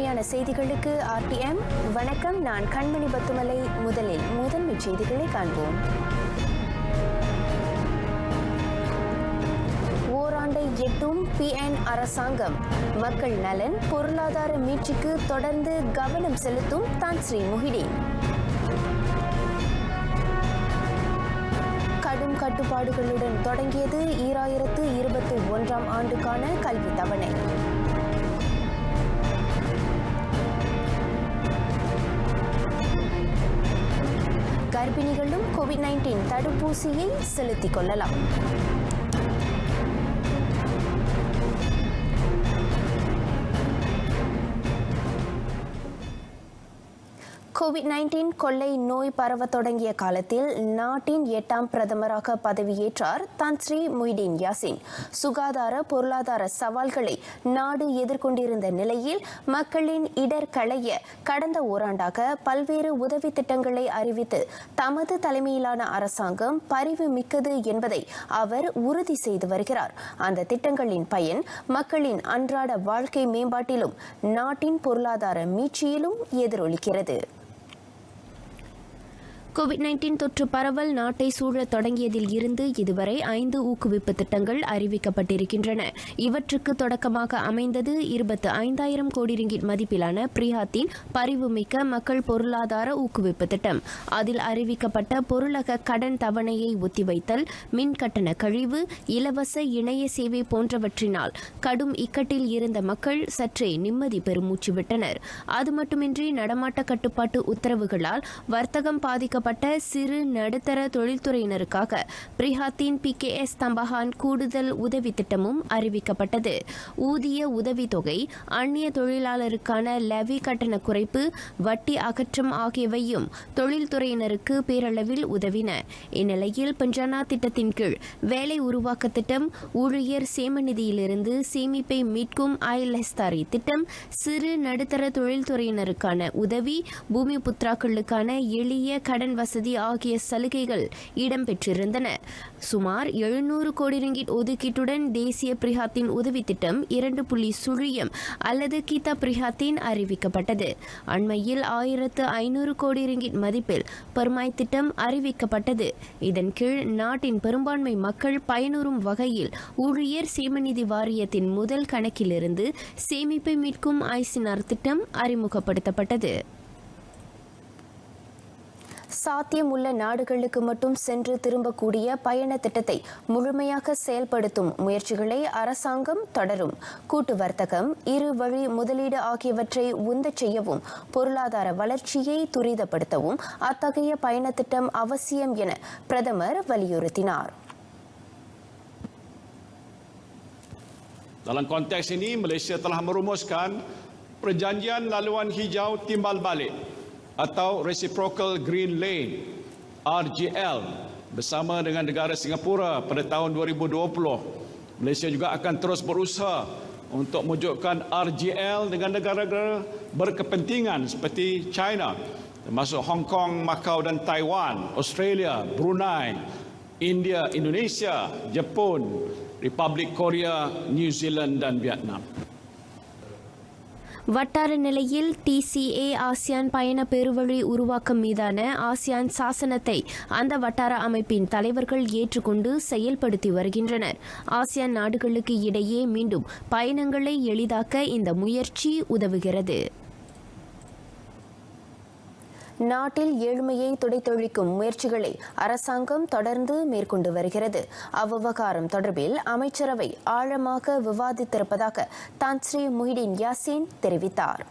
உடனடியான செய்திகளுக்கு RTM வணக்கம். நான் கண்மணி பத்துமலை. முதலில் முதன்மை செய்திகளை காண்போம். ஓராண்டை எட்டும் PN அரசாங்கம். மக்கள் நலன், பொருளாதார மீட்சிக்கு தொடர்ந்து கவனம் செலுத்தும் தான் ஸ்ரீ முஹிடின். கடும் கட்டுப்பாடுகளுடன் தொடங்கியது 2021 ஆண்டுக்கான கல்வி தவணை. கர்ப்பிணிகளும் COVID-19 தடுப்பூசியை செலுத்திக் கொள்ளலாம். COVID-19 கொள்ளை நோய் பரவ தொடங்கிய காலத்தில் நாட்டின் 8ஆம் பிரதமராக பதவியேற்றார் தான் ஸ்ரீ முஹிடின் யாசின். சுகாதார பொருளாதார சவால்களை நாடு எதிர்கொண்டிருந்த நிலையில் மக்களின் இடர் களைய கடந்த ஓராண்டாக பல்வேறு உதவி திட்டங்களை அறிவித்து தமது தலைமையிலான அரசாங்கம் பரிவு மிக்கது என்பதை அவர் உறுதி செய்து வருகிறார். அந்த திட்டங்களின் பயன் மக்களின் அன்றாட வாழ்க்கை மேம்பாட்டிலும் நாட்டின் பொருளாதார மீட்சியிலும் எதிரொலிக்கிறது. COVID-19 தொற்று பரவல் நாட்டை சூழத் தொடங்கியதில் இருந்து இதுவரை 5 ஊக்குவிப்பு திட்டங்கள் அறிவிக்கப்பட்டிருக்கின்றன. இவற்றுக்கு தொடக்கமாக அமைந்தது 25,000 கோடி ரிங்கிட் மதிப்பிலான பிரிஹாத்தின் பரிவுமிக்க மக்கள் பொருளாதார ஊக்குவிப்பு திட்டம். அதில் அறிவிக்கப்பட்ட பொருளக கடன் தவணையை ஒத்திவைத்தல், மின் கட்டண கழிவு, இலவச இணைய சேவை போன்றவற்றினால் கடும் இக்கட்டில் இருந்த மக்கள் சற்றே நிம்மதி பெருமூச்சு விட்டனர். அது மட்டுமின்றி நடமாட்ட கட்டுப்பாட்டு உத்தரவுகளால் வர்த்தகம் பாதிக்கப்பட்ட சிறு நடுத்தர தொழில்துறையினருக்காக பிரிஹாத்தின் PKS தம்பஹான் கூடுதல் உதவி திட்டமும் அறிவிக்கப்பட்டது. ஊதிய உதவித்தொகை, அந்நிய தொழிலாளருக்கான லெவி கட்டண குறைப்பு, வட்டி அகற்றம் ஆகியவையும் தொழில்துறையினருக்கு பேரளவில் உதவின. இந்நிலையில் பஞ்சானா திட்டத்தின் கீழ் வேலை உருவாக்க திட்டம், ஊழியர் சேம நிதியிலிருந்து சேமிப்பை மீட்கும் ஐலஸ்தாரி திட்டம், சிறு நடுத்தர தொழில்துறையினருக்கான உதவி, பூமி புத்ராக்களுக்கான எளிய கடன் வசதி ஆகிய சலுகைகள் இடம்பெற்றிருந்தன. சுமார் 700 கோடி ரிங்கிட் ஒதுக்கீட்டுடன் தேசிய பிரிஹாத்தின் உதவி திட்டம் 2.0 அல்லது கீதா பிரிஹாத்தின் அறிவிக்கப்பட்டது. அண்மையில் 1500 கோடி ரிங்கிட் மதிப்பில் பெருமாய் திட்டம் அறிவிக்கப்பட்டது. இதன் கீழ் நாட்டின் பெரும்பான்மை மக்கள் பயனுறும் வகையில் ஊழியர் சேமநிதி வாரியத்தின் முதல் கணக்கிலிருந்து சேமிப்பை மீட்கும் ஐசினார் திட்டம் அறிமுகப்படுத்தப்பட்டது. சாத்தியம் உள்ள நாடுகளுக்கு மட்டும் சென்று திரும்பக்கூடிய பயண திட்டத்தை முழுமையாக செயல்படுத்தும் முயற்சிகளை அரசாங்கம் தொடரும். கூட்டு வர்த்தகம், இரு வழி முதலீடு ஆகியவற்றை உந்தச் செய்யவும் பொருளாதார வளர்ச்சியை துரிதப்படுத்தவும் அத்தகைய பயண திட்டம் அவசியம் என பிரதமர் வலியுறுத்தினார். Dalam konteks ini, Malaysia telah merumuskan Perjanjian Laluan Hijau Timbal Balik atau Reciprocal Green Lane RGL bersama dengan negara Singapura pada tahun 2020. Malaysia juga akan terus berusaha untuk mewujudkan RGL dengan negara-negara berkepentingan seperti China, termasuk Hong Kong, Macau dan Taiwan, Australia, Brunei, India, Indonesia, Jepun, Republik Korea, New Zealand dan Vietnam. வட்டார நிலையில் TCA ASEAN பயண பெருவழி உருவாக்கம் மீதான ASEAN சாசனத்தை அந்த வட்டார அமைப்பின் தலைவர்கள் ஏற்றுக்கொண்டு செயல்படுத்தி வருகின்றனர். ஆசியான் நாடுகளுக்கு இடையே மீண்டும் பயணங்களை எளிதாக்க இந்த முயற்சி உதவுகிறது. நாட்டில் ஏழ்மையை துடைத்தொழிக்கும் முயற்சிகளை அரசாங்கம் தொடர்ந்து மேற்கொண்டு வருகிறது. அவ்விவகாரம் தொடர்பில் அமைச்சரவை ஆழமாக விவாதித்திருப்பதாக தான் ஸ்ரீ முஹிடின் யாசின் தெரிவித்தார்.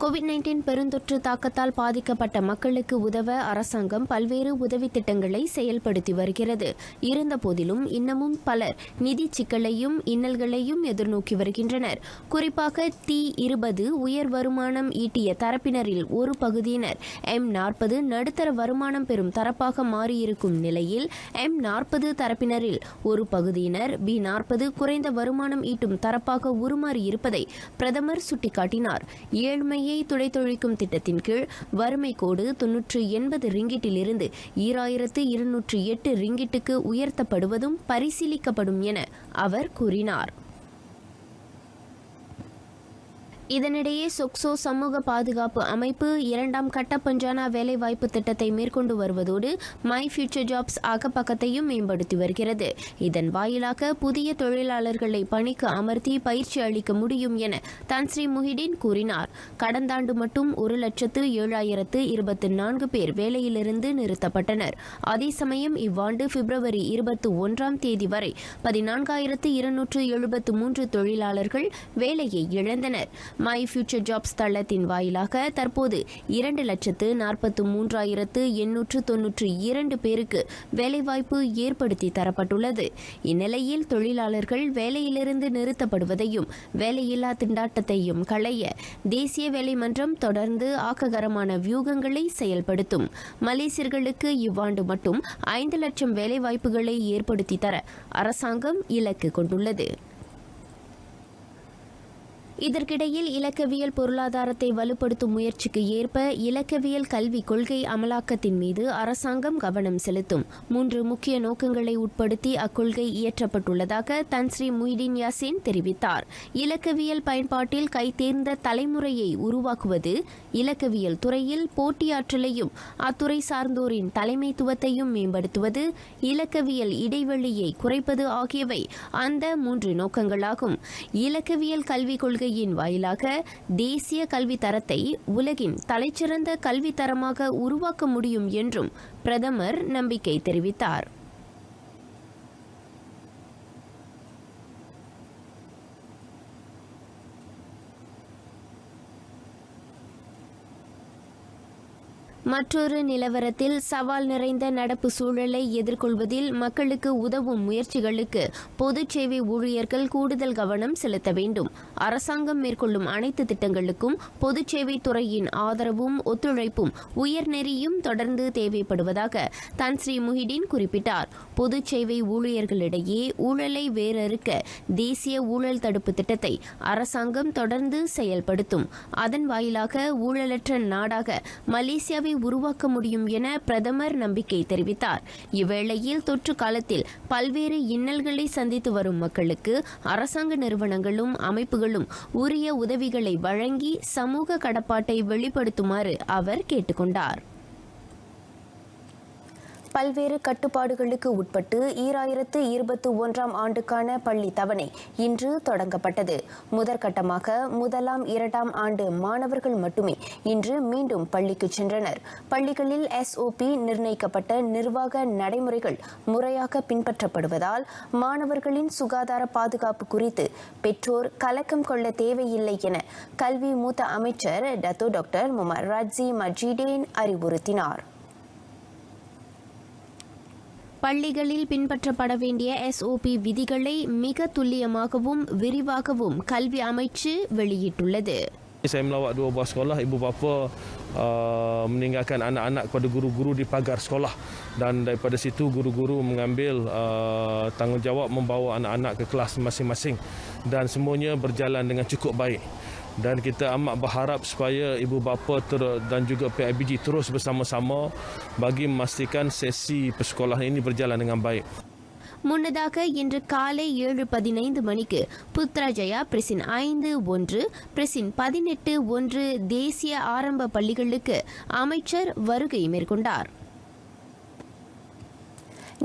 COVID-19 பெருந்தொற்று தாக்கத்தால் பாதிக்கப்பட்ட மக்களுக்கு உதவ அரசாங்கம் பல்வேறு உதவி திட்டங்களை செயல்படுத்தி வருகிறது. இருந்தபோதிலும் இன்னமும் பலர் நிதி சிக்கலையும் இன்னல்களையும் எதிர்நோக்கி வருகின்றனர். குறிப்பாக T20 உயர் வருமானம் ஈட்டிய தரப்பினரில் ஒரு பகுதியினர் M40 நடுத்தர வருமானம் பெறும் தரப்பாக மாறியிருக்கும் நிலையில் M40 தரப்பினரில் ஒரு பகுதியினர் B40 குறைந்த வருமானம் ஈட்டும் தரப்பாக உருமாறியிருப்பதை பிரதமர் சுட்டிக்காட்டினார். ஏழ்மையை துடைத்தொழிக்கும் திட்டத்தின் கீழ் வறுமை கோடு 980 ரிங்கிட்டிலிருந்து 2208 ரிங்கிட்டுக்கு உயர்த்தப்படுவதும் பரிசீலிக்கப்படும் என அவர் கூறினார். இதனிடையே சொக்சோ சமூக பாதுகாப்பு அமைப்பு 2ஆம் கட்ட பஞ்சானா வேலைவாய்ப்பு திட்டத்தை மேற்கொண்டு வருவதோடு மை ஃபியூச்சர் ஜாப்ஸ் அகப்பக்கத்தையும் மேம்படுத்தி வருகிறது. இதன் வாயிலாக புதிய தொழிலாளர்களை பணிக்கு அமர்த்தி பயிற்சி அளிக்க முடியும் என தன்ஸ்ரீ முஹிடின் கூறினார். கடந்த ஆண்டு மட்டும் 1,07,024 பேர் வேலையிலிருந்து நிறுத்தப்பட்டனர். அதே சமயம் இவ்வாண்டு பிப்ரவரி 21ஆம் தேதி வரை 14,273 தொழிலாளர்கள் வேலையை இழந்தனர். மை ஃபியூச்சர் ஜாப்ஸ் தளத்தின் வாயிலாக தற்போது 2,43,892 பேருக்கு வேலைவாய்ப்பு ஏற்படுத்தி தரப்பட்டுள்ளது. இந்நிலையில் தொழிலாளர்கள் வேலையிலிருந்து நிறுத்தப்படுவதையும் வேலையில்லா திண்டாட்டத்தையும் களைய தேசிய வேலை மன்றம் தொடர்ந்து ஆக்ககரமான வியூகங்களை செயல்படுத்தும். மலேசியர்களுக்கு இவ்வாண்டு மட்டும் 5 லட்சம் வேலைவாய்ப்புகளை ஏற்படுத்தி தர அரசாங்கம் இலக்கு கொண்டுள்ளது. இதற்கிடையில் இலக்கவியல் பொருளாதாரத்தை வலுப்படுத்தும் முயற்சிக்கு ஏற்ப இலக்கவியல் கல்விக் கொள்கை அமலாக்கத்தின் மீது அரசாங்கம் கவனம் செலுத்தும் 3 முக்கிய நோக்கங்களை உட்படுத்தி அக்கொள்கை இயற்றப்பட்டுள்ளதாக தன்ஸ்ரீ முஹிடின் யாசின் தெரிவித்தார். இலக்கவியல் பயன்பாட்டில் கைதேர்ந்த தலைமுறையை உருவாக்குவது, இலக்கவியல் துறையில் போட்டியாற்றலையும் அத்துறை சார்ந்தோரின் தலைமைத்துவத்தையும் மேம்படுத்துவது, இலக்கவியல் இடைவெளியை குறைப்பது ஆகியவை அந்த 3 நோக்கங்களாகும். இலக்கவியல் கல்விக் கொள்கை வாயிலாக தேசிய கல்வி தரத்தை உலகின் தலைச்சிறந்த கல்வி தரமாக உருவாக்க முடியும் என்றும் பிரதமர் நம்பிக்கை தெரிவித்தார். மற்றொரு நிலவரத்தில் சவால் நிறைந்த நடப்பு சூழலை எதிர்கொள்வதில் மக்களுக்கு உதவும் முயற்சிகளுக்கு பொது சேவை ஊழியர்கள் கூடுதல் கவனம் செலுத்த வேண்டும். அரசாங்கம் மேற்கொள்ளும் அனைத்து திட்டங்களுக்கும் பொது சேவை துறையின் ஆதரவும் ஒத்துழைப்பும் உயர்நெறியும் தொடர்ந்து தேவைப்படுவதாக தன்ஸ்ரீ முஹிடின் குறிப்பிட்டார். பொது சேவை ஊழியர்களிடையே ஊழலை வேரறுக்க தேசிய ஊழல் தடுப்பு திட்டத்தை அரசாங்கம் தொடர்ந்து செயல்படுத்தும். அதன் வாயிலாக ஊழலற்ற நாடாக மலேசியாவை உருவாக்க முடியும் என பிரதமர் நம்பிக்கை தெரிவித்தார். இவ்வேளையில் தொற்று காலத்தில் பல்வேறு இன்னல்களை சந்தித்து வரும் மக்களுக்கு அரசாங்க நிறுவனங்களும் அமைப்புகளும் உரிய உதவிகளை வழங்கி சமூக கடப்பாட்டை வெளிப்படுத்துமாறு அவர் கேட்டுக்கொண்டார். பல்வேறு கட்டுப்பாடுகளுக்கு உட்பட்டு 2021ஆம் ஆண்டுக்கான பள்ளி தவணை இன்று தொடங்கப்பட்டது. முதற்கட்டமாக 1ஆம் 2ஆம் ஆண்டு மாணவர்கள் மட்டுமே இன்று மீண்டும் பள்ளிக்கு சென்றனர். பள்ளிகளில் SOP நிர்ணயிக்கப்பட்ட நிர்வாக நடைமுறைகள் முறையாக பின்பற்றப்படுவதால் மாணவர்களின் சுகாதார பாதுகாப்பு குறித்து பெற்றோர் கலக்கம் கொள்ள தேவையில்லை என கல்வி மூத்த அமைச்சர் டத்தோ டாக்டர் முகமது ராட்சி மஜீடேன் அறிவுறுத்தினார். பள்ளிகளில் பின்பற்றப்பட வேண்டிய SOP விதிகளை மிக துல்லியமாகவும் விரிவாகவும் கல்வி அமைச்சு வெளியிட்டுள்ளது. Saya melawat 2 buah sekolah, ibu bapa meninggalkan anak-anak kepada guru-guru di pagar sekolah dan daripada situ guru-guru mengambil tanggungjawab membawa anak-anak ke kelas masing-masing dan semuanya berjalan dengan cukup baik. Dan kita amat berharap supaya ibu bapa dan juga PIBG terus bersama-sama bagi memastikan sesi persekolahan ini berjalan dengan baik. முன்னதாக இன்று காலை 7:15 மணிக்கு புத்ராஜயா பிரசின் 5-1 பிரசின் 18-1 தேசிய ஆரம்ப பள்ளிகளுக்கு அமைச்சர் வருகை மேற்கொண்டார்.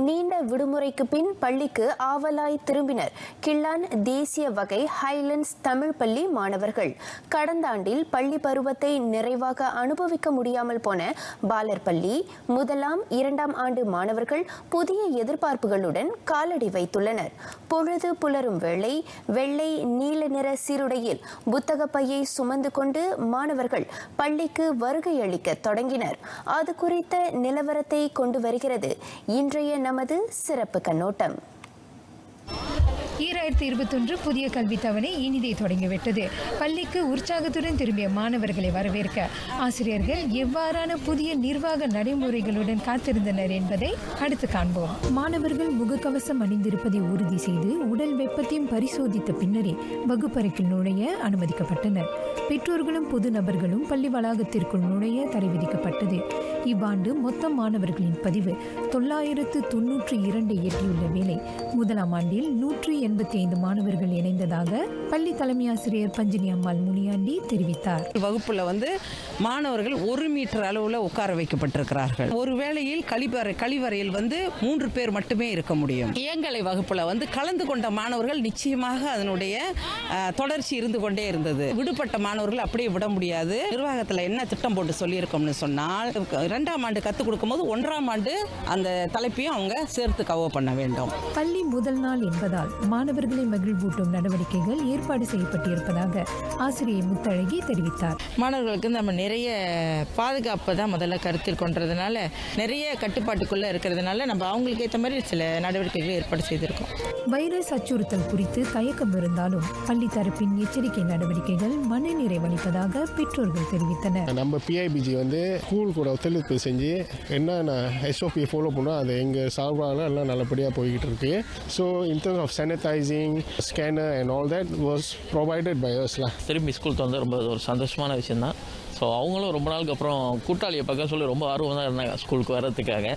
நீண்ட விடுமுறைக்கு பின் பள்ளிக்கு ஆவலாய் திரும்பினர் கிள்ளான் தேசிய வகை ஹைலண்ட்ஸ் தமிழ் பள்ளி மாணவர்கள். கடந்த ஆண்டில் பள்ளி பருவத்தை நிறைவாக அனுபவிக்க முடியாமல் போன பாலர் பள்ளி 1ஆம் 2ஆம் ஆண்டு மாணவர்கள் புதிய எதிர்பார்ப்புகளுடன் காலடி வைத்துள்ளனர். பொழுது புலரும் வேளை வெள்ளை நீல நிற சீருடையில் புத்தக பையை சுமந்து கொண்டு மாணவர்கள் பள்ளிக்கு வருகை அளிக்க தொடங்கினர். அது குறித்த நிலவரத்தை கொண்டு வருகிறது இன்றைய நமது சிறப்பு கண்ணோட்டம். 2021 புதிய கல்வி தவணை இனிதே தொடங்கிவிட்டது. பள்ளிக்கு உற்சாகத்துடன் திரும்பிய மாணவர்களை வரவேற்க ஆசிரியர்கள் எவ்வாறான புதிய நிர்வாக நடைமுறைகளுடன் காத்திருந்தனர் என்பதை அடுத்து காண்போம். மாணவர்கள் முகக்கவசம் அணிந்திருப்பதை உறுதி செய்து உடல் வெப்பத்தையும் பரிசோதித்த பின்னரே வகுப்பறைக்குள் நுழைய அனுமதிக்கப்பட்டனர். பெற்றோர்களும் பொது நபர்களும் பள்ளி வளாகத்திற்குள் நுழைய தடை விதிக்கப்பட்டது. இவ்வாண்டு மொத்த மாணவர்களின் பதிவு 992 எட்டியுள்ள வேளை 1ஆம் ஆண்டில் 180 85 மாணவர்கள் இணைந்ததாக பள்ளி தலைமை ஆசிரியர் பஞ்சினி அம்மாள் முனியாண்டி தெரிவித்தார். வகுப்புல மாணவர்கள் 1 மீட்டர் அளவுல உட்கார வைக்கப்பட்டிருக்கிறார்கள். ஒரு வேளையில் கழிவறையில் 3 பேர் மட்டுமே இருக்க முடியும். இயங்கலை வகுப்புல கலந்து கொண்ட மாணவர்கள் நிச்சயமாக அதனுடைய தொடர்ச்சி இருந்து கொண்டே இருந்தது. விடுபட்ட மாணவர்கள் அப்படியே விட முடியாது. நிர்வாகத்தில் என்ன திட்டம் போட்டு சொல்லியிருக்கோம்னு சொன்னால் 2ஆம் ஆண்டு கற்றுக் கொடுக்கும் போது 1ஆம் ஆண்டு அந்த தலைப்பையும் அவங்க சேர்த்து கவர் பண்ண வேண்டும். பள்ளி முதல் நாள் என்பதால் மாணவர்களை மகிழ்வூட்டும் நடவடிக்கைகள் ஏற்பாடு செய்யப்பட்டிருப்பதாக ஆசிரியை முத்தழகி தெரிவித்தார். மாணவர்களுக்கு நம்ம நிறைய பாதுகாப்பு தான் முதல்ல கருத்தில் கொண்டதுனால நிறைய கட்டுப்பாட்டுக்குள்ள இருக்கிறதுனால நம்ம அவங்களுக்கு ஏற்ற மாதிரி சில நடவடிக்கைகளை ஏற்பாடு செய்திருக்கோம். வைரஸ் அச்சுறுத்தல் குறித்து தயக்கம் இருந்தாலும் பள்ளி தரப்பின் எச்சரிக்கை நடவடிக்கைகள் மனநிறைவளிப்பதாக பெற்றோர்கள் தெரிவித்தனர். நம்ம PIBG ஸ்கூல் கூட ஒத்துழைப்பு செஞ்சு என்னென்ன SOP ஃபாலோ பண்ணோம் அதை எங்கள் சார்பாக எல்லாம் நல்லபடியாக போய்கிட்டு இருக்கு. So in terms of sanitizing, scanner and all that was provided by Aslam. திரும்பி ஸ்கூல் ரொம்ப ஒரு சந்தோஷமான விஷயம் தான். ஸோ அவங்களும் ரொம்ப நாளுக்கு அப்புறம் கூட்டாளியை பார்க்க சொல்லி ரொம்ப ஆர்வம் தான் இருந்தாங்க ஸ்கூலுக்கு வர்றதுக்காக.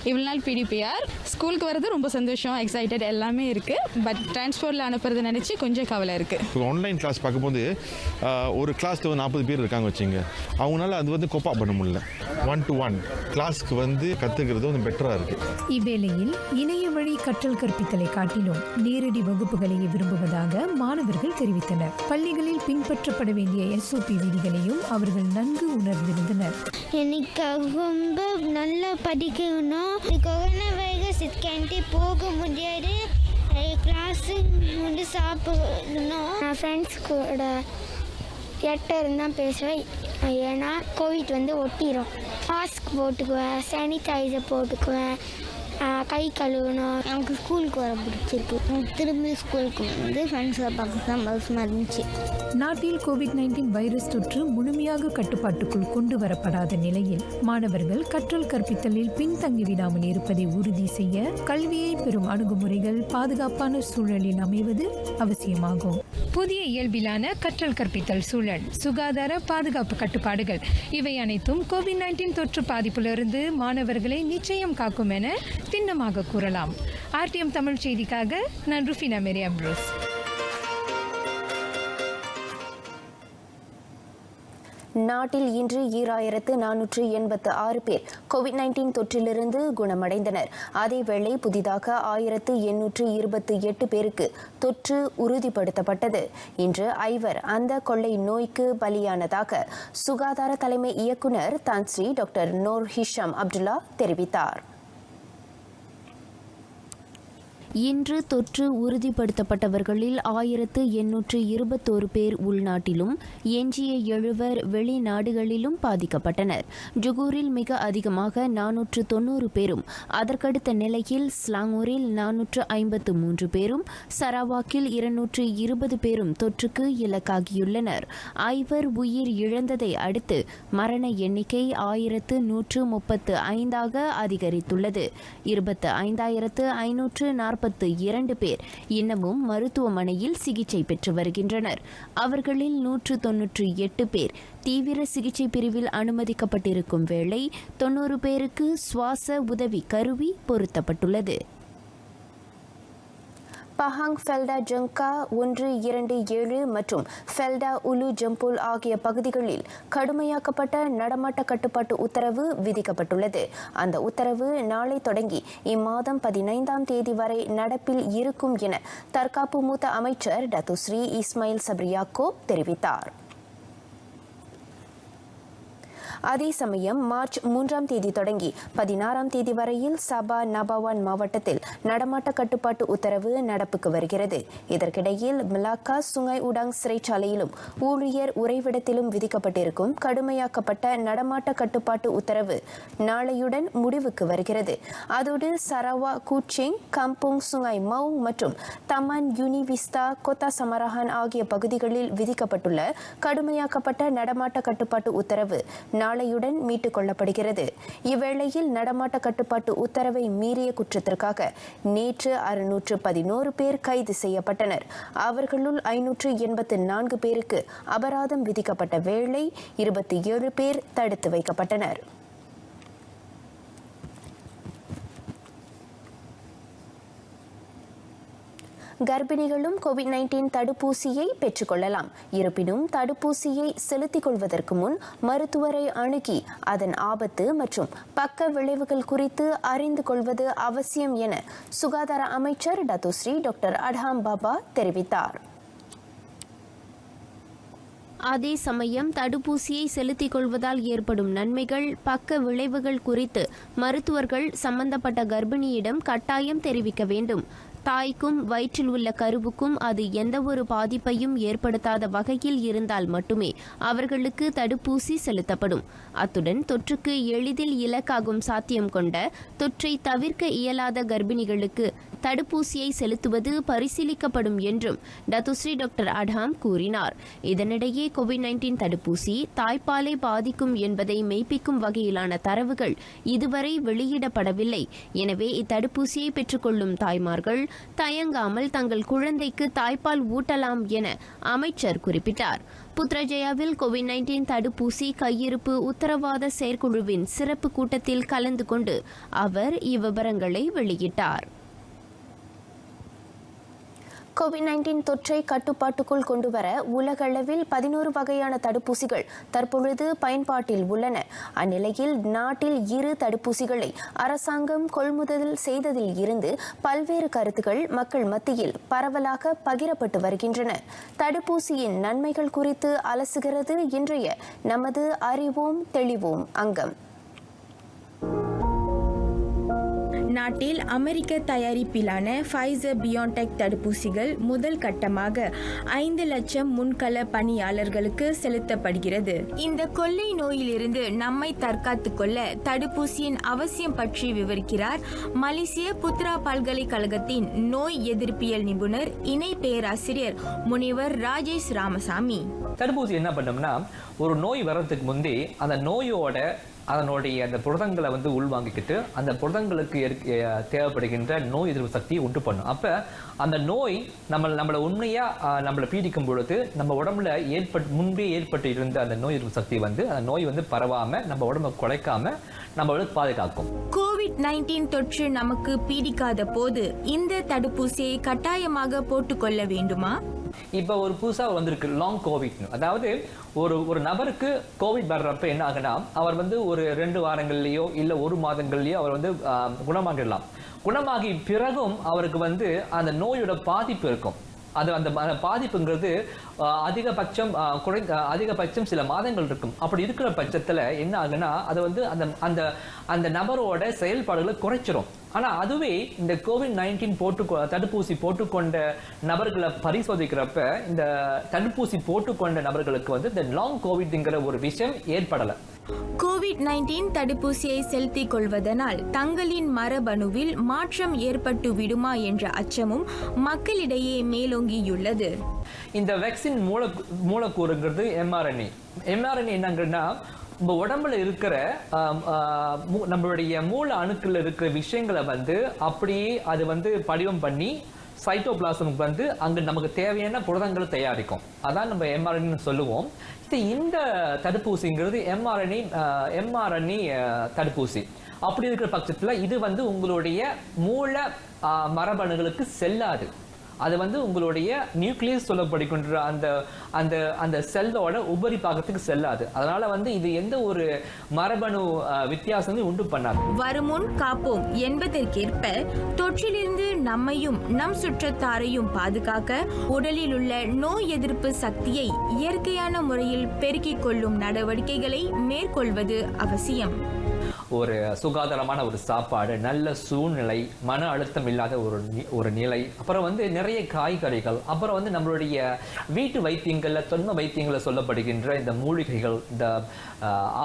இவ்வளோ நாள் PDPR ஸ்கூலுக்கு வர்றது ரொம்ப சந்தோஷம், எக்ஸைட்டட் எல்லாமே இருக்குது. பட் டிரான்ஸ்போர்ட்டில் அனுப்புறது நினச்சி கொஞ்சம் கவலை இருக்குது. இப்போ ஆன்லைன் கிளாஸ் பார்க்கும்போது ஒரு கிளாஸில் 40 பேர் இருக்காங்க வச்சுங்க, அவங்களால அது கோப்பா பண்ண முடியல. 1-to-1 கிளாஸ்க்கு கற்றுக்கிறது பெட்டராக இருக்குது. இவ்வேளையில் இணைய வழி கற்றல் கற்பித்தலை காட்டிலும் நேரடி வகுப்புகளையே விரும்புவதாக மாணவர்கள் தெரிவித்தனர். பள்ளிகளில் பின்பற்றப்பட வேண்டிய SOP விதிகளையும் அவர்கள் நன்கு உணர்ந்திருந்தனர். எனக்கு ரொம்ப நல்லா படிக்கணும். கொரோனா வைரஸ் இதுக்கே போக முடியாது. கிளாஸு சாப்பிடணும். நான் ஃப்ரெண்ட்ஸ் கூட தான் பேசுவேன். ஏன்னா கோவிட் ஒட்டிடும். மாஸ்க் போட்டுக்குவேன், சானிடைசர் போட்டுக்குவேன், கை கழுவணும். எனக்கு ஸ்கூலுக்கு வர பிடிச்சிருக்கு. திரும்பி ஸ்கூலுக்கு ஃப்ரெண்ட்ஸை பார்க்க தான் மோசமாக இருந்துச்சு. நாட்டில் COVID-19 வைரஸ் தொற்று முழுமையாக கட்டுப்பாட்டுக்குள் கொண்டு வரப்படாத நிலையில் மாணவர்கள் கற்றல் கற்பித்தலில் பின்தங்கிவிடாமல் இருப்பதை உறுதி செய்ய கல்வியை பெறும் அணுகுமுறைகள் பாதுகாப்பான சூழலில் அமைவது அவசியமாகும். புதிய இயல்பிலான கற்றல் கற்பித்தல் சூழல், சுகாதார பாதுகாப்பு கட்டுப்பாடுகள் இவை அனைத்தும் COVID-19 தொற்று பாதிப்பிலிருந்து மாணவர்களை நிச்சயம் காக்கும் என திண்ணமாக கூறலாம். RTM தமிழ் செய்திக்காக நான் ருஃபினா மேரி அப்ரோஸ். நாட்டில் இன்று 2486 பேர் COVID-19 தொற்றிலிருந்து குணமடைந்தனர். அதேவேளை புதிதாக 1828 பேருக்கு தொற்று உறுதிப்படுத்தப்பட்டது. இன்று 5 அந்த கொள்ளை நோய்க்கு பலியானதாக சுகாதார தலைமை இயக்குனர் Tan Sri doctor Noor Hisham Abdullah தெரிவித்தார். இன்று தொற்று உறுதிப்படுத்தப்பட்டவர்களில் 1821 பேர் உள்நாட்டிலும் எஞ்சிய 7 வெளிநாடுகளிலும் பாதிக்கப்பட்டனர். ஜுகூரில் மிக அதிகமாக 490 பேரும், அதற்கடுத்த நிலையில் ஸ்லாங்கூரில் 453 பேரும், சரவாக்கில் 220 பேரும் தொற்றுக்கு இலக்காகியுள்ளனர். 5 உயிர் இழந்ததை அடுத்து மரண எண்ணிக்கை 1135 அதிகரித்துள்ளது. 25,542 பேர் இன்னமும் மருத்துவமனையில் சிகிச்சை பெற்று வருகின்றனர். அவர்களில் 198 பேர் தீவிர சிகிச்சை பிரிவில் அனுமதிக்கப்பட்டிருக்கும் வேளை 90 பேருக்கு சுவாச உதவி கருவி பொருத்தப்பட்டுள்ளது. பஹாங் ஃபெல்டா ஜங்கா 127 மற்றும் ஃபெல்டா உலு ஜம்புல் ஆகிய பகுதிகளில் கடுமையாக்கப்பட்ட நடமாட்ட கட்டுப்பாட்டு உத்தரவு விதிக்கப்பட்டுள்ளது. அந்த உத்தரவு நாளை தொடங்கி இம்மாதம் 15ஆம் தேதி வரை நடப்பில் இருக்கும் என தற்காப்பு மூத்த அமைச்சர் டத்துஸ்ரீ இஸ்மாயில் சப்ரியாக்கோ தெரிவித்தார். அதே சமயம் மார்ச் 3ஆம் தேதி தொடங்கி 16ஆம் தேதி வரையில் சபா நபாவான் மாவட்டத்தில் நடமாட்ட கட்டுப்பாட்டு உத்தரவு நடப்புக்கு வருகிறது. இதற்கிடையில் மலாக்கா சுங்காய் உடாங் சிறைச்சாலையிலும் ஊழியர் உறைவிடத்திலும் விதிக்கப்பட்டிருக்கும் கடுமையாக்கப்பட்ட நடமாட்ட கட்டுப்பாட்டு உத்தரவு நாளையுடன் முடிவுக்கு வருகிறது. அதோடு சரவா கூச்சேங், கம்புங் சுங்காய் மவுங் மற்றும் தமான் யூனிவிஸ்தா கோத்தா சமரஹான் ஆகிய பகுதிகளில் விதிக்கப்பட்டுள்ள கடுமையாக்கப்பட்ட நடமாட்ட கட்டுப்பாட்டு உத்தரவு நாளையுடன் மீட்டுக் கொள்ளப்படுகிறது. இவ்வேளையில் நடமாட்ட கட்டுப்பாட்டு உத்தரவை மீறிய குற்றத்திற்காக நேற்று 611 பேர் கைது செய்யப்பட்டனர். அவர்களுள் 584 பேருக்கு அபராதம் விதிக்கப்பட்ட வேளை 27 பேர் தடுத்து வைக்கப்பட்டனர். கர்ப்பிணிகளும் COVID-19 தடுப்பூசியை பெற்றுக்கொள்ளலாம். இருப்பினும் தடுப்பூசியை செலுத்திக் கொள்வதற்கு முன் மருத்துவரை அணுகி அதன் ஆபத்து மற்றும் பக்க விளைவுகள் குறித்து அறிந்து கொள்வது அவசியம் என சுகாதார அமைச்சர் டத்தோஸ்ரீ டாக்டர் அட்ஹாம் பாபா தெரிவித்தார். அதே சமயம் தடுப்பூசியை செலுத்திக் கொள்வதால் ஏற்படும் நன்மைகள், பக்க விளைவுகள் குறித்து மருத்துவர்கள் சம்பந்தப்பட்ட கர்ப்பிணியிடம் கட்டாயம் தெரிவிக்க வேண்டும். தாய்க்கும் வயிற்றில் உள்ள கருவுக்கும் அது எந்தவொரு பாதிப்பையும் ஏற்படுத்தாத வகையில் இருந்தால் மட்டுமே அவர்களுக்கு தடுப்பூசி செலுத்தப்படும். அத்துடன் தொற்றுக்கு எளிதில் இலக்காகும் சாத்தியம் கொண்ட, தொற்றை தவிர்க்க இயலாத கர்ப்பிணிகளுக்கு தடுப்பூசியை செலுத்துவது பரிசீலிக்கப்படும் என்றும் டத்துஸ்ரீ டாக்டர் அட்ஹாம் கூறினார். இதனிடையே COVID-19 தடுப்பூசி தாய்ப்பாலை பாதிக்கும் என்பதை மெய்ப்பிக்கும் வகையிலான தரவுகள் இதுவரை வெளியிடப்படவில்லை. எனவே இத்தடுப்பூசியை பெற்றுக்கொள்ளும் தாய்மார்கள் தயங்காமல் தங்கள் குழந்தைக்கு தாய்ப்பால் ஊட்டலாம் என அமைச்சர் குறிப்பிட்டார். புத்ரஜயாவில் COVID-19 தடுப்பூசி கையிருப்பு உத்தரவாத செயற்குழுவின் சிறப்பு கூட்டத்தில் கலந்து கொண்டு அவர் இவ்விவரங்களை வெளியிட்டார். COVID-19 தொற்றை கட்டுப்பாட்டுக்குள் கொண்டுவர உலகளவில் 11 வகையான தடுப்பூசிகள் தற்பொழுது பயன்பாட்டில் உள்ளன. அந்நிலையில் நாட்டில் 2 தடுப்பூசிகளை அரசாங்கம் கொள்முதல் செய்ததில் இருந்து பல்வேறு கருத்துக்கள் மக்கள் மத்தியில் பரவலாக பகிரப்பட்டு வருகின்றன. தடுப்பூசியின் நன்மைகள் குறித்து அலசுகிறது இன்றைய நமது அறிவோம் தெளிவோம் அங்கம். நாட்டில் அமெரிக்க தயாரிப்பிலான ஃபைசர் பியோன்டெக் தடுப்பூசிகள் முதல் கட்டமாக 5 லட்சம் முன்கள பணியாளர்களுக்கு செலுத்தப்படுகிறது. இந்த கொள்ளை நோயிலிருந்து நம்மை தற்காத்துக் கொள்ள தடுப்பூசியின் அவசியம் பற்றி விவரிக்கிறார் மலேசிய புத்ரா பல்கலைக்கழகத்தின் நோய் எதிர்ப்பியல் நிபுணர் இணை பேராசிரியர் முனிவர் ராஜேஷ் ராமசாமி. தடுப்பூசி என்ன பண்ணோம்னா, ஒரு நோய் வர்றதுக்கு முந்தி அந்த நோயோட அதனுடைய அந்த புரதங்களை உள்வாங்கிக்கிட்டு அந்த புரதங்களுக்கு தேவைப்படுகின்ற நோய் எதிர்ப்பு சக்தியை உண்டு பண்ணும். அப்ப அந்த நோய் நம்மளை உண்மையா நம்மளை பீடிக்கும் பொழுது நம்ம உடம்புல முன்பே ஏற்பட்டு இருந்த அந்த நோய் எதிர்ப்பு சக்தி அந்த நோய் பரவாம நம்ம உடம்பை குலைக்காம நம்மளோட பாதுகாக்கும். COVID-19 தொற்று நமக்கு பீடிக்காத போது இந்த தடுப்பூசியை கட்டாயமாக போட்டுக்கொள்ள வேண்டுமா? இப்ப ஒரு புதுசா வந்திருக்கு லாங் கோவிட். அதாவது ஒரு நபருக்கு கோவிட் வர்றப்ப என்ன ஆகுனா, அவர் ஒரு 2 வாரங்கள்லயோ இல்ல 1 மாதங்கள்லயோ அவர் குணமாகிடலாம். குணமாகி பிறகும் அவருக்கு அந்த நோயோட பாதிப்பு இருக்கும். அது அந்த பாதிப்புங்கிறது அதிகபட்சம் சில மாதங்கள் இருக்கும். அப்படி இருக்கிற பட்சத்துல என்ன ஆகுனா, அது அந்த நபரோட செயல்பாடுகளை குறைச்சிரும். ஆனா அதுவே இந்த COVID-19 தடுப்பூசி போட்டுக்கொண்ட நபர்களை பரிசோதிக்கிறப்ப இந்த தடுப்பூசி போட்டுக்கொண்ட நபர்களுக்கு இந்த லாங் கோவிட்ங்கிற ஒரு விஷயம் ஏற்படல. COVID-19 தடுப்பூசியை செலுத்திக் கொள்வதனால் தங்களின் மரபணுவில் மாற்றம் ஏற்பட்டு விடுமா என்ற அச்சமும் மக்களிடையே மேலோங்கியுள்ளது. இந்த வேக்சின் மூலக்கூறுங்கிறது mRNA. என்னங்கன்னா, நம்ம உடம்புல இருக்கிற நம்மளுடைய மூல அணுக்கள் இருக்கிற விஷயங்களை அப்படியே அது படிவம் பண்ணி சைட்டோபிளாசமுக்கு அங்க நமக்கு தேவையான புரதங்களை தயாரிக்கும். அதான் நம்ம mRNA சொல்லுவோம். இந்த தடுப்பூசிங்கிறது mRNA தடுப்பூசி. அப்படி இருக்கிற பட்சத்துல இது உங்களுடைய மூல மரபணுகளுக்கு செல்லாது. அது உங்களுடைய நியூக்ளியஸ் சொல்லப்படுகின்ற அந்த செல்லோட உபரி பாகத்துக்கு செல்லாது. அதனால இது எந்த ஒரு மரபணு வித்தியாசமும் உண்டு பண்ணாது. வருமுன் காப்போம் என்பதற்கேற்ப தொற்றிலிருந்து நம்மையும் நம் சுற்றத்தாரையும் பாதுகாக்க உடலில் உள்ள நோய் எதிர்ப்பு சக்தியை இயற்கையான முறையில் பெருக்கிக் கொள்ளும் நடவடிக்கைகளை மேற்கொள்வது அவசியம். ஒரு சுகாதாரமான ஒரு சாப்பாடு, நல்ல சூழ்நிலை, மன அழுத்தம் இல்லாத ஒரு நிலை, அப்புறம் நிறைய காய்கறிகள், அப்புறம் நம்மளுடைய வீட்டு வைத்தியங்கள்ல தொன்ம வைத்தியங்களை சொல்லப்படுகின்ற இந்த மூலிகைகள், இந்த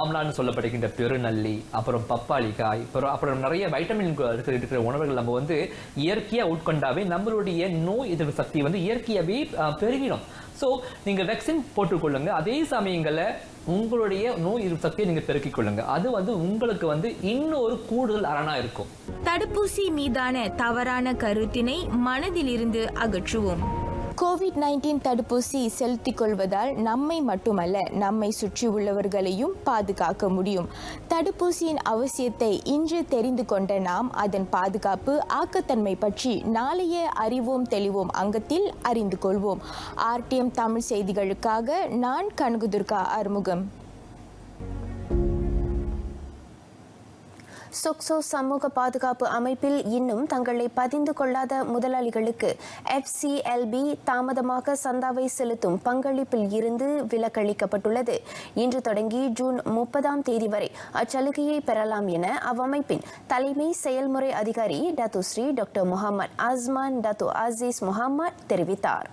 ஆம்லான்னு சொல்லப்படுகின்ற பெருநல்லி, அப்புறம் பப்பாளி காய், அப்புறம் நிறைய வைட்டமின் இருக்கிற உணவுகள் நம்ம இயற்கையா உட்கொண்டாவே நம்மளுடைய நோய் எதிர்ப்பு சக்தி இயற்கையாவே பெருகிடும். சோ நீங்க வேக்சின் போட்டுக்கொள்ளுங்க. அதே சமயங்கள்ல உங்களுடைய நோய் எதிர்ப்பு சக்தியை நீங்க பெருக்கிக் கொள்ளுங்க. அது உங்களுக்கு இன்னொரு கூடுதல் அரணா இருக்கும். தடுப்பூசி மீதான தவறான கருத்தினை மனதிலிருந்து அகற்றுவோம். கோவிட்-19 தடுப்பூசி செலுத்திக் கொள்வதால் நம்மை மட்டுமல்ல நம்மை சுற்றி உள்ளவர்களையும் பாதுகாக்க முடியும். தடுப்பூசியின் அவசியத்தை இன்று தெரிந்து கொண்ட நாம் அதன் பாதுகாப்பு ஆக்கத்தன்மை பற்றி நாளைய அறிவோம் தெளிவோம் அங்கத்தில் அறிந்து கொள்வோம். RTM தமிழ் செய்திகளுக்காக நான் கனகதுர்கா ஆறுமுகம். சொக்சோ சமூக பாதுகாப்பு அமைப்பில் இன்னும் தங்களை பதிந்து கொள்ளாத முதலாளிகளுக்கு FCLB தாமதமாக சந்தாவை செலுத்தும் பங்களிப்பில் இருந்து விலக்களிக்கப்பட்டுள்ளது. இன்று தொடங்கி ஜூன் 30ஆம் தேதி வரை அச்சலுகையை பெறலாம் என அவ்வமைப்பின் தலைமை செயல்முறை அதிகாரி Datuk Seri doctor Mohammed Azman Datuk Aziz Mohammed தெரிவித்தார்.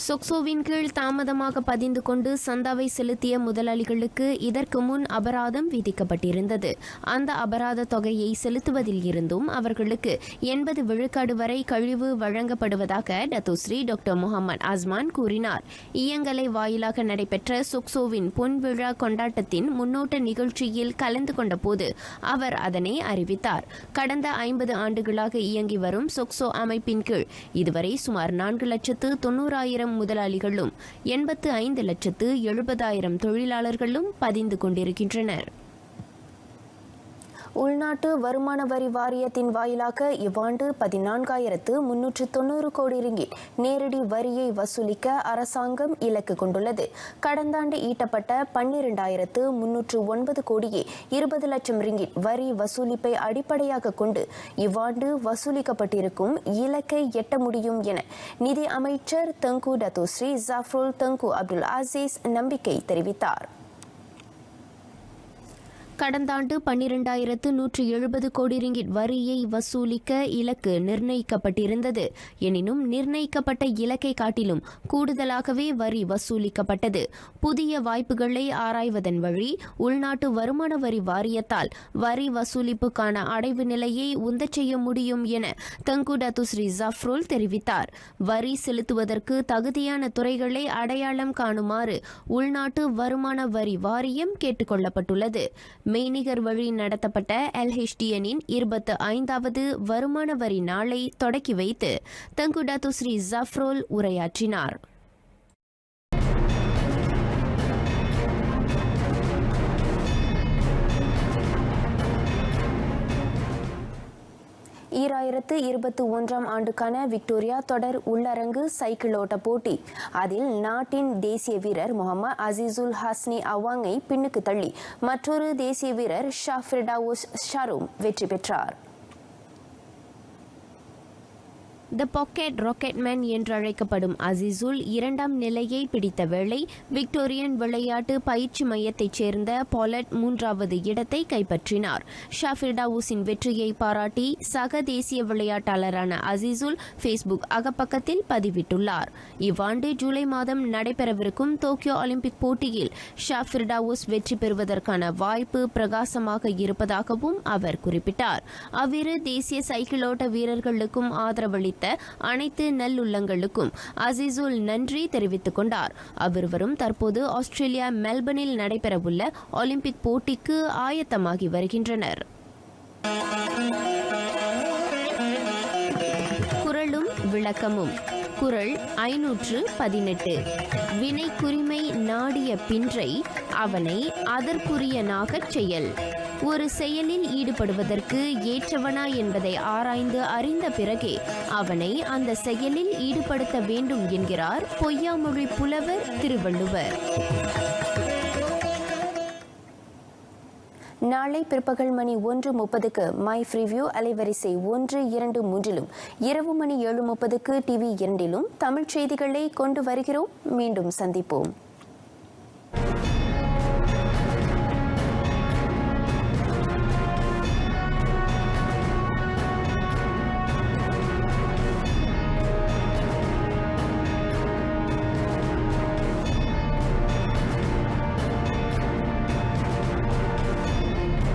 சொக்சோவின் கீழ் தாமதமாக பதிந்து கொண்டு சந்தாவை செலுத்திய முதலாளிகளுக்கு இதற்கு முன் அபராதம் விதிக்கப்பட்டிருந்தது. அந்த அபராத தொகையை செலுத்துவதில் இருந்தும் அவர்களுக்கு 80 விழுக்காடு வரை கழிவு வழங்கப்படுவதாக டத்துஸ்ரீ டாக்டர் முகமது அஸ்மான் கூறினார். இயங்கலை வாயிலாக நடைபெற்ற சொக்சோவின் பொன்விழா கொண்டாட்டத்தின் முன்னோட்ட நிகழ்ச்சியில் கலந்து கொண்ட போது அவர் அதனை அறிவித்தார். கடந்த 50 ஆண்டுகளாக இயங்கி வரும் சொக்சோ அமைப்பின் கீழ் இதுவரை சுமார் 4,90,000 முதலாளிகளும் 85,70,000 தொழிலாளர்களும் பதிந்து கொண்டிருக்கின்றனர். உள்நாட்டு வருமான வரி வாரியத்தின் வாயிலாக இவ்வாண்டு 14,390 கோடி ரிங்கிட் நேரடி வரியை வசூலிக்க அரசாங்கம் இலக்கு கொண்டுள்ளது. கடந்த ஆண்டு ஈட்டப்பட்ட 12,309 கோடியே 20 லட்சம் ரிங்கிட் வரி வசூலிப்பை அடிப்படையாக கொண்டு இவ்வாண்டு வசூலிக்கப்பட்டிருக்கும் இலக்கை எட்ட முடியும் என நிதி அமைச்சர் தங்கு டத்துஸ்ரீ ஜாஃப்ருல் தங்கு அப்துல் அசீஸ் நம்பிக்கை தெரிவித்தார். கடந்த ஆண்டு 12,170 கோடி ரிங்கிட் வரியை வசூலிக்க இலக்கு நிர்ணயிக்கப்பட்டிருந்தது. எனினும் நிர்ணயிக்கப்பட்ட இலக்கை காட்டிலும் கூடுதலாகவே வரி வசூலிக்கப்பட்டது. புதிய வாய்ப்புகளை ஆராய்வதன் வழி உள்நாட்டு வருமான வரி வாரியத்தால் வரி வசூலிப்புக்கான அடைவு நிலையை உந்தச் செய்ய முடியும் என தங்கு டத்துஸ்ரீ ஜாஃப்ருல் தெரிவித்தார். வரி செலுத்துவதற்கு தகுதியான துறைகளை அடையாளம் காணுமாறு உள்நாட்டு வருமான வரி வாரியம் கேட்டுக் கொள்ளப்பட்டுள்ளது. மெய்நிகர் வழி நடத்தப்பட்ட LHDN-இன் 25வது வருமான வரி நாளை தொடக்கி வைத்து தங்கு டத்துஸ்ரீ ஜாஃப்ருல் உரையாற்றினார். ஈராயிரத்து 21ஆம் ஆண்டுக்கான விக்டோரியா தொடர் உள்ளரங்கு சைக்கிள் ஓட்ட போட்டி. அதில் நாட்டின் தேசிய வீரர் முகமது அசீசுல் ஹஸ்னி அவாங்கை பின்னுக்கு தள்ளி மற்றொரு தேசிய வீரர் ஷாஃபிர்டாவுஸ் ஷரும் வெற்றி பெற்றார். த பாக்கெட் ராக்கெட்மேன் என்றழைக்கப்படும் அசீசுல் 2ஆம் நிலையை பிடித்த வேளை விக்டோரியன் விளையாட்டு பயிற்சி மையத்தைச் சேர்ந்த பாலட் 3வது இடத்தை கைப்பற்றினார். ஷாஃபிர்டாவுஸின் வெற்றியை பாராட்டி சக தேசிய விளையாட்டாளரான அசீசுல் ஃபேஸ்புக் அகப்பக்கத்தில் பதிவிட்டுள்ளார். இவ்வாண்டு ஜூலை மாதம் நடைபெறவிருக்கும் டோக்கியோ ஒலிம்பிக் போட்டியில் ஷாஃபிர்டாவுஸ் வெற்றி பெறுவதற்கான வாய்ப்பு பிரகாசமாக இருப்பதாகவும் அவர் குறிப்பிட்டார். அவ்விரு தேசிய சைக்கிளோட்ட வீரர்களுக்கும் ஆதரவளித்த அனைத்து நல்லுள்ளங்களுக்கும் அசீசுல் நன்றி தெரிவித்துக் கொண்டார். அவ்விருவரும் தற்போது ஆஸ்திரேலியா மெல்பர்னில் நடைபெறவுள்ள ஒலிம்பிக் போட்டிக்கு ஆயத்தமாகி வருகின்றனர். குறளும் விளக்கமும். குறள் 518. வினைக்குரிமை நாடிய பின்றை அவனை அதற்குரியனாகச் செயல். ஒரு செயலில் ஈடுபடுவதற்கு ஏற்றவனா என்பதை ஆராய்ந்து அறிந்த பிறகே அவனை அந்த செயலில் ஈடுபடுத்த வேண்டும் என்கிறார் பொய்யாமொழி புலவர் திருவள்ளுவர். நாளை பிற்பகல் மணி 1:30க்கு மை ஃப்ரீவியூ அலைவரிசை 1, 2, 3லும் இரவு மணி 7:30க்கு TV 2லும் தமிழ் செய்திகளை கொண்டு வருகிறோம். மீண்டும் சந்திப்போம்.